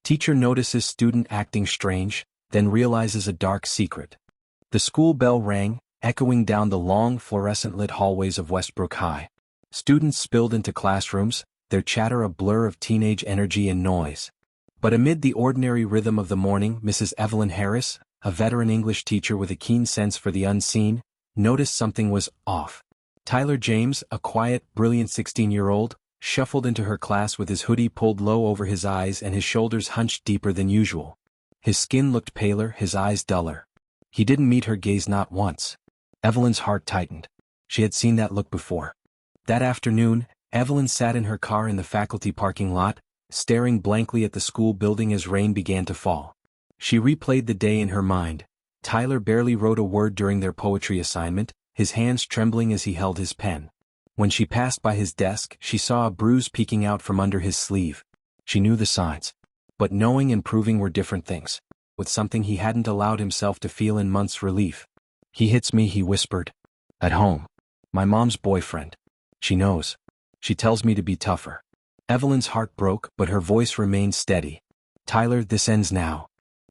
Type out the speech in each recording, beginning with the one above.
Teacher notices student acting strange, then realizes a dark secret. The school bell rang, echoing down the long fluorescent-lit hallways of Westbrook High. Students spilled into classrooms, their chatter a blur of teenage energy and noise. But amid the ordinary rhythm of the morning, Mrs. Evelyn Harris, a veteran English teacher with a keen sense for the unseen, noticed something was off. Tyler James, a quiet, brilliant 16-year-old, shuffled into her class with his hoodie pulled low over his eyes and his shoulders hunched deeper than usual. His skin looked paler, his eyes duller. He didn't meet her gaze not once. Evelyn's heart tightened. She had seen that look before. That afternoon, Evelyn sat in her car in the faculty parking lot, staring blankly at the school building as rain began to fall. She replayed the day in her mind. Tyler barely wrote a word during their poetry assignment, his hands trembling as he held his pen. When she passed by his desk, she saw a bruise peeking out from under his sleeve. She knew the signs. But knowing and proving were different things. With something he hadn't allowed himself to feel in months. Relief. He hits me, he whispered. At home. My mom's boyfriend. She knows. She tells me to be tougher. Evelyn's heart broke, but her voice remained steady. Tyler, this ends now.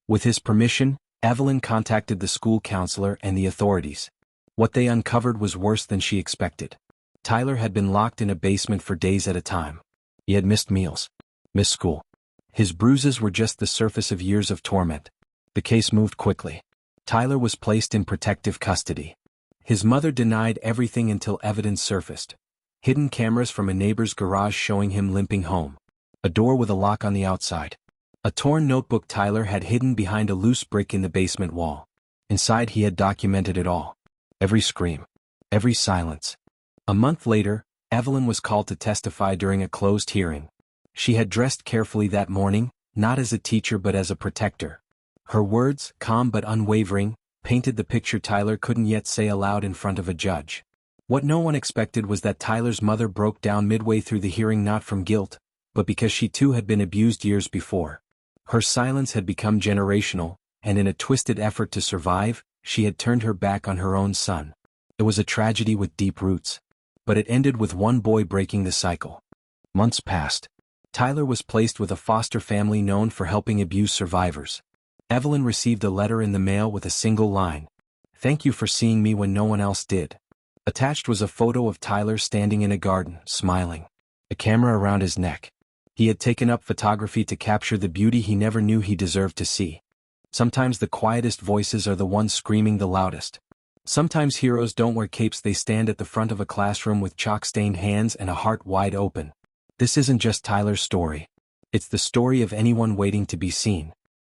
With his permission, Evelyn contacted the school counselor and the authorities. What they uncovered was worse than she expected. Tyler had been locked in a basement for days at a time. He had missed meals, missed school. His bruises were just the surface of years of torment. The case moved quickly. Tyler was placed in protective custody. His mother denied everything until evidence surfaced. Hidden cameras from a neighbor's garage showing him limping home. A door with a lock on the outside. A torn notebook Tyler had hidden behind a loose brick in the basement wall. Inside he had documented it all. Every scream. Every silence. A month later, Evelyn was called to testify during a closed hearing. She had dressed carefully that morning, not as a teacher but as a protector. Her words, calm but unwavering, painted the picture Tyler couldn't yet say aloud in front of a judge. What no one expected was that Tyler's mother broke down midway through the hearing, not from guilt, but because she too had been abused years before. Her silence had become generational, and in a twisted effort to survive, she had turned her back on her own son. It was a tragedy with deep roots. But it ended with one boy breaking the cycle. Months passed. Tyler was placed with a foster family known for helping abuse survivors. Evelyn received a letter in the mail with a single line. Thank you for seeing me when no one else did. Attached was a photo of Tyler standing in a garden, smiling. A camera around his neck. He had taken up photography to capture the beauty he never knew he deserved to see. Sometimes the quietest voices are the ones screaming the loudest. Sometimes heroes don't wear capes, they stand at the front of a classroom with chalk-stained hands and a heart wide open. This isn't just Tyler's story. It's the story of anyone waiting to be seen.